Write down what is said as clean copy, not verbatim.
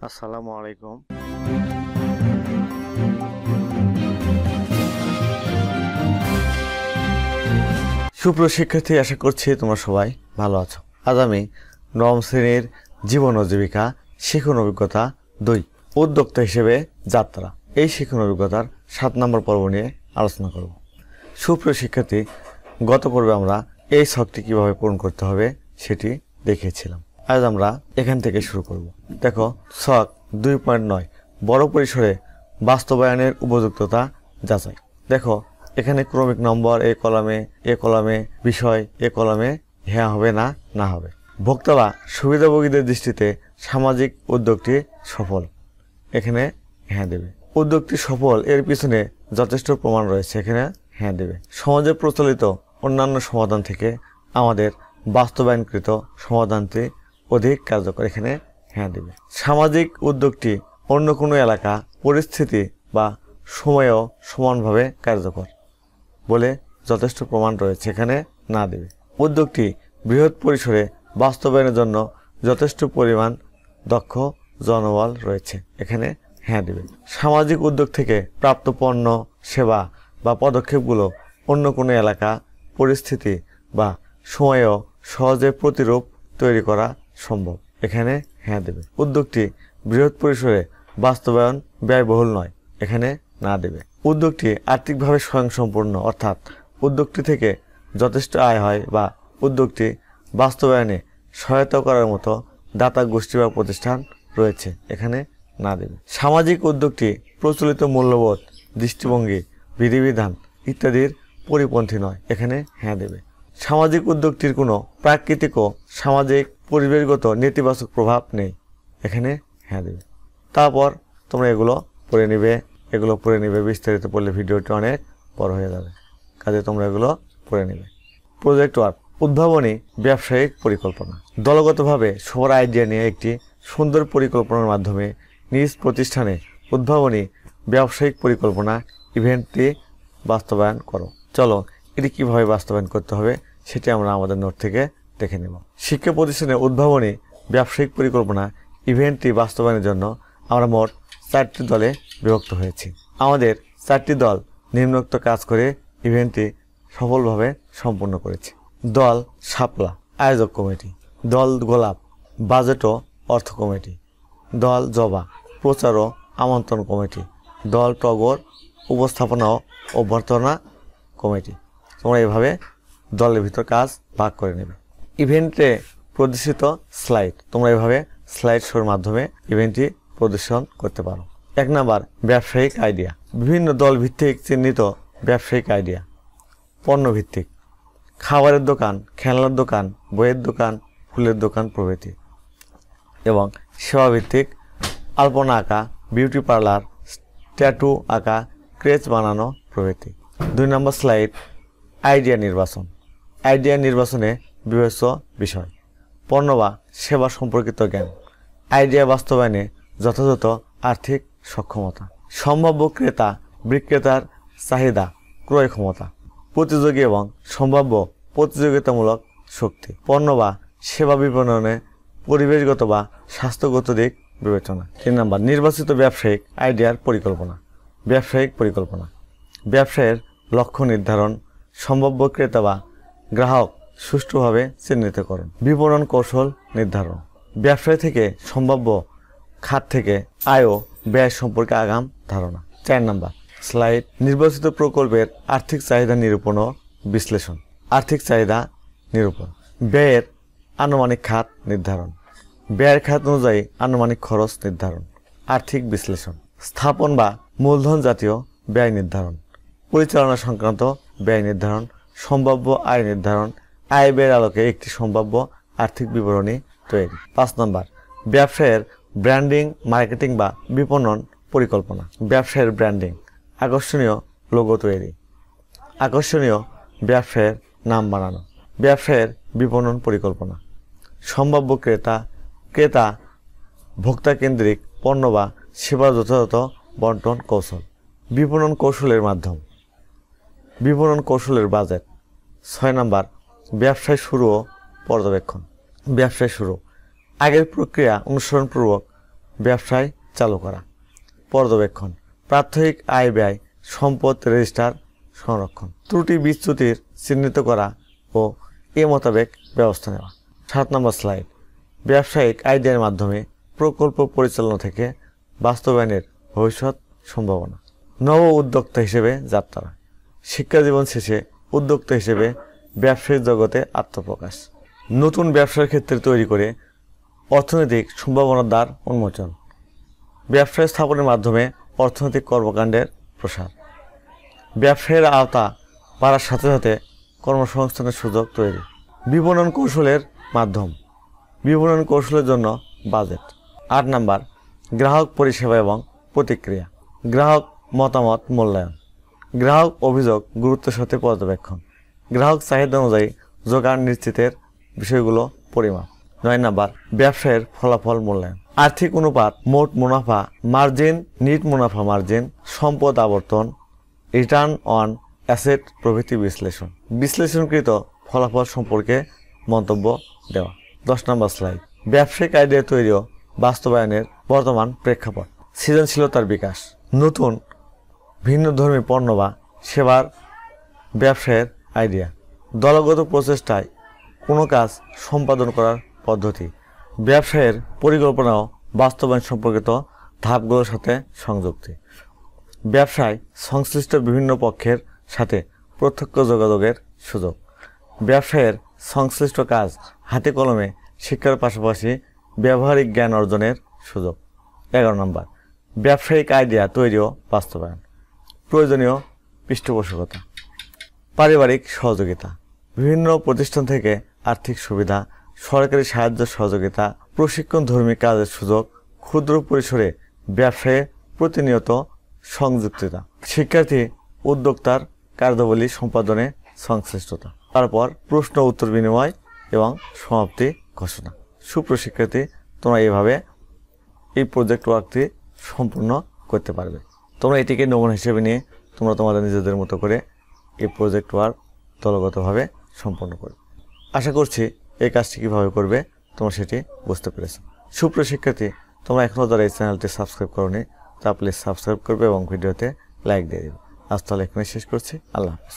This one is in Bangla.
আসসালামু আলাইকুম। সুপ্রিয় শিক্ষার্থী, আশা করছি তোমরা সবাই ভালো আছো। আজ আমি নবম শ্রেণীর জীবন ও জীবিকা শিখন অভিজ্ঞতা 2 উদ্যোক্তা হিসেবে যাত্রা এই শিখন অভিজ্ঞতার 7 নম্বর পর্ব নিয়ে আলোচনা করব। সুপ্রিয় শিক্ষার্থী, গত পর্বে আমরা এই ছকটি কিভাবে পূরণ করতে হবে সেটি দেখিয়েছিলাম। আজ আমরা এখান থেকে শুরু করব। দেখো, ছক 2.9 বড় পরিসরে বাস্তবায়নের উপযুক্ততা যাচাই। দেখো, এখানে ক্রমিক নম্বর এ কলামে বিষয় এ কলামে হ্যাঁ হবে না হবে। ভোক্তারা সুবিধাভোগীদের দৃষ্টিতে সামাজিক উদ্যোগটি সফল, এখানে হ্যাঁ দেবে। উদ্যোগটি সফল এর পিছনে যথেষ্ট প্রমাণ রয়েছে, এখানে হ্যাঁ দেবে। সমাজে প্রচলিত অন্যান্য সমাধান থেকে আমাদের বাস্তবায়নকৃত সমাধানটি অধিক কার্যকর, এখানে হ্যাঁ দেবে। সামাজিক উদ্যোগটি অন্য কোনো এলাকা পরিস্থিতি বা সময়েও সমানভাবে কার্যকর বলে যথেষ্ট প্রমাণ রয়েছে, এখানে না দেবে। উদ্যোগটি বৃহৎ পরিসরে বাস্তবায়নের জন্য যথেষ্ট পরিমাণ দক্ষ জনবল রয়েছে, এখানে হ্যাঁ দেবে। সামাজিক উদ্যোগ থেকে প্রাপ্ত পণ্য সেবা বা পদক্ষেপগুলো অন্য কোনো এলাকা পরিস্থিতি বা সময়েও সহজে প্রতিরূপ তৈরি করা সম্ভব, এখানে হ্যাঁ দেবে। উদ্যোগটি বৃহৎ পরিসরে বাস্তবায়ন ব্যয়বহুল নয়, এখানে না দেবে। উদ্যোগটি আর্থিকভাবে স্বয়ংসম্পূর্ণ, অর্থাৎ উদ্যোগটি থেকে যথেষ্ট আয় হয় বা উদ্যোগটি বাস্তবায়নে সহায়তা করার মতো দাতা গোষ্ঠী বা প্রতিষ্ঠান রয়েছে, এখানে না দেবে। সামাজিক উদ্যোগটি প্রচলিত মূল্যবোধ দৃষ্টিভঙ্গি বিধিবিধান ইত্যাদির পরিপন্থী নয়, এখানে হ্যাঁ দেবে। সামাজিক উদ্যোগটির কোনো প্রাকৃতিক ও সামাজিক পরিবেশগত নেতিবাচক প্রভাব নেই, এখানে হ্যাঁ দেবে। তারপর তোমরা এগুলো পড়ে নিবে, বিস্তারিত পড়লে ভিডিওটি অনেক বড় হয়ে যাবে, কাজে তোমরা এগুলো পড়ে নিবে। প্রজেক্ট ওয়ার্ক, উদ্ভাবনী ব্যবসায়িক পরিকল্পনা। দলগতভাবে সবার আইডিয়া নিয়ে একটি সুন্দর পরিকল্পনার মাধ্যমে নিজ প্রতিষ্ঠানে উদ্ভাবনী ব্যবসায়িক পরিকল্পনা ইভেন্টটি বাস্তবায়ন করো। চলো, এটি কীভাবে বাস্তবায়ন করতে হবে সেটি আমরা আমাদের নোট থেকে দেখে নেব। শিক্ষা প্রতিষ্ঠানে উদ্ভাবনী ব্যবসায়িক পরিকল্পনা ইভেন্টটি বাস্তবায়নের জন্য আমরা মোট 4টি দলে বিভক্ত হয়েছি। আমাদের 4টি দল নিম্নোক্ত কাজ করে ইভেন্টটি সফলভাবে সম্পন্ন করেছে। দল শাপলা আয়োজক কমিটি, দল গোলাপ বাজেট ও অর্থ কমিটি, দল জবা প্রচার ও আমন্ত্রণ কমিটি, দল টগর উপস্থাপনা ও অভ্যর্থনা কমিটি। তোমরা এভাবে দলের ভিতর কাজ ভাগ করে নেবে। ইভেন্টে প্রদর্শিত স্লাইড, তোমরা এভাবে স্লাইড শোর মাধ্যমে ইভেন্টটি প্রদর্শন করতে পারো। 1 নাম্বার ব্যবসায়িক আইডিয়া, বিভিন্ন দল ভিত্তিক চিহ্নিত ব্যবসায়িক আইডিয়া। পণ্য ভিত্তিক, খাবারের দোকান, খেলনার দোকান, বইয়ের দোকান, ফুলের দোকান প্রভৃতি। এবং সেবা ভিত্তিক, আলপনা আঁকা, বিউটি পার্লার, ট্যাটু আঁকা, ক্রেচ বানানো প্রভৃতি। 2 নম্বর স্লাইড আইডিয়া নির্বাচন, আইডিয়া নির্বাচনে বিবেচ্য বিষয়। পণ্য বা সেবা সম্পর্কিত জ্ঞান, আইডিয়া বাস্তবায়নে যথাযথ আর্থিক সক্ষমতা, সম্ভাব্য ক্রেতা বিক্রেতার চাহিদা ক্রয় ক্ষমতা, প্রতিযোগী এবং সম্ভাব্য প্রতিযোগিতামূলক শক্তি। পণ্য বা সেবা বিপণনে পরিবেশগত বা স্বাস্থ্যগত দিক বিবেচনা। 3 নম্বর নির্বাচিত ব্যবসায়িক আইডিয়ার পরিকল্পনা, ব্যবসায়িক পরিকল্পনা, ব্যবসায়ের লক্ষ্য নির্ধারণ, সম্ভাব্য ক্রেতা বা গ্রাহক সুষ্ঠুভাবে চিহ্নিতকরণ, বিপণন কৌশল নির্ধারণ, ব্যবসায় থেকে সম্ভাব্য খাত থেকে আয় ও ব্যয় সম্পর্কে আগাম ধারণা। 4 নম্বর স্লাইড নির্বাচিত প্রকল্পের আর্থিক চাহিদা নিরূপণ ও বিশ্লেষণ, আর্থিক চাহিদা নিরূপণ, ব্যয়ের আনুমানিক খাত নির্ধারণ, ব্যয়ের খাত অনুযায়ী আনুমানিক খরচ নির্ধারণ, আর্থিক বিশ্লেষণ, স্থাপন বা মূলধন জাতীয় ব্যয় নির্ধারণ, পরিচালনা সংক্রান্ত ব্যয় নির্ধারণ, সম্ভাব্য আয় নির্ধারণ, আয় ব্যয়ের আলোকে একটি সম্ভাব্য আর্থিক বিবরণী তৈরি। 5 নম্বর ব্যবসায়ের ব্র্যান্ডিং মার্কেটিং বা বিপণন পরিকল্পনা, ব্যবসায়ের ব্র্যান্ডিং, আকর্ষণীয় লোগো তৈরি, আকর্ষণীয় ব্যবসায়ের নাম বানানো, ব্যবসায়ের বিপণন পরিকল্পনা, সম্ভাব্য ক্রেতা ভোক্তা কেন্দ্রিক পণ্য বা সেবার যথাযথ বন্টন কৌশল, বিপণন কৌশলের মাধ্যম, বিপণন কৌশলের বাজেট। 6 নম্বর ব্যবসায় শুরু ও পর্যবেক্ষণ, ব্যবসায় শুরু আগের প্রক্রিয়া অনুসরণপূর্বক ব্যবসায় চালু করা। পর্যবেক্ষণ, প্রাত্যহিক আয় ব্যয়, সম্পদ রেজিস্টার, সংরক্ষণ, ত্রুটি বিচ্যুতির চিহ্নিত করা ও এ মোতাবেক ব্যবস্থা নেওয়া। 7 নম্বর স্লাইড, ব্যবসায়িক আইডিয়ার মাধ্যমে প্রকল্প পরিচালনা থেকে বাস্তবায়নের ভবিষ্যৎ সম্ভাবনা। নব উদ্যোক্তা হিসেবে যাত্রা, শিক্ষাজীবন শেষে উদ্যোক্তা হিসেবে ব্যবসায়িক জগতে আত্মপ্রকাশ। নতুন ব্যবসার ক্ষেত্রে তৈরি করে অর্থনৈতিক সম্ভাবনার দ্বার উন্মোচন। ব্যবসায় স্থাপনের মাধ্যমে অর্থনৈতিক কর্মকাণ্ডের প্রসার। ব্যবসায়ের আওতা বাড়ার সাথে সাথে কর্মসংস্থানের সুযোগ তৈরি। বিপণন কৌশলের মাধ্যম, বিপণন কৌশলের জন্য বাজেট। 8 নম্বর, গ্রাহক পরিষেবা এবং প্রতিক্রিয়া, গ্রাহক মতামত মূল্যায়ন, গ্রাহক অভিযোগ গুরুত্বের সাথে পর্যবেক্ষণ, গ্রাহক চাহিদা অনুযায়ী যোগান নিশ্চিতের বিষয়গুলো পরিমাপ। 9 নম্বর, ব্যবসায়ের ফলাফল মূল্যায়ন, আর্থিক অনুপাত, মোট মুনাফা মার্জিন, নিট মুনাফা মার্জিন, সম্পদ আবর্তন, রিটার্ন অন অ্যাসেট প্রভৃতি বিশ্লেষণ। বিশ্লেষণকৃত ফলাফল সম্পর্কে মন্তব্য দেওয়া। 10 নম্বর স্লাইড, ব্যবসায়িক আইডিয়া তৈরি ও বাস্তবায়নের বর্তমান প্রেক্ষাপট। সৃজনশীলতার বিকাশ, নতুন ভিন্নধর্মী পণ্য বা সেবার ব্যবসায়ের আইডিয়া, দলগত প্রচেষ্টায় কোনো কাজ সম্পাদন করার পদ্ধতি, ব্যবসায়ের পরিকল্পনা ও বাস্তবায়ন সম্পর্কিত ধাপগুলোর সাথে সংযুক্তি, ব্যবসায় সংশ্লিষ্ট বিভিন্ন পক্ষের সাথে প্রত্যক্ষ যোগাযোগের সুযোগ, ব্যবসায়ের সংশ্লিষ্ট কাজ হাতে কলমে শিক্ষার পাশাপাশি ব্যবহারিক জ্ঞান অর্জনের সুযোগ। 11 নম্বর, ব্যবসায়িক আইডিয়া তৈরি ও বাস্তবায়ন, প্রয়োজনীয় পৃষ্ঠপোষকতা, পারিবারিক সহযোগিতা, বিভিন্ন প্রতিষ্ঠান থেকে আর্থিক সুবিধা, সরকারি সাহায্য সহযোগিতা, প্রশিক্ষণধর্মী কাজের সুযোগ, ক্ষুদ্র পরিসরে ব্যবসায়ে প্রতিনিয়ত সংযুক্ততা, শিক্ষার্থী উদ্যোক্তার কার্যাবলী সম্পাদনে সংশ্লিষ্টতা। তারপর প্রশ্ন উত্তর বিনিময় এবং সমাপ্তি ঘোষণা। সুপ্রশিক্ষার্থী, তোমরা এইভাবে এই প্রজেক্ট ওয়ার্কটি সম্পূর্ণ করতে পারবে। তোমরা এটিকে নমুনা হিসেবে নিয়ে তোমরা তোমাদের নিজেদের মতো করে এই প্রজেক্ট ওয়ার্ক দলগতভাবে সম্পন্ন করবে। আশা করছি এই কাজটি কীভাবে করবে তোমরা সেটি বুঝতে পেরেছো। সুপ্রশিক্ষার্থী, তোমরা এখনও যারা এই চ্যানেলটি সাবস্ক্রাইব করোনি তা প্লিজ সাবস্ক্রাইব করবে এবং ভিডিওতে লাইক দিয়ে দেবে। আজ তাহলে এখানে শেষ করছি। আল্লাহ হাফেজ।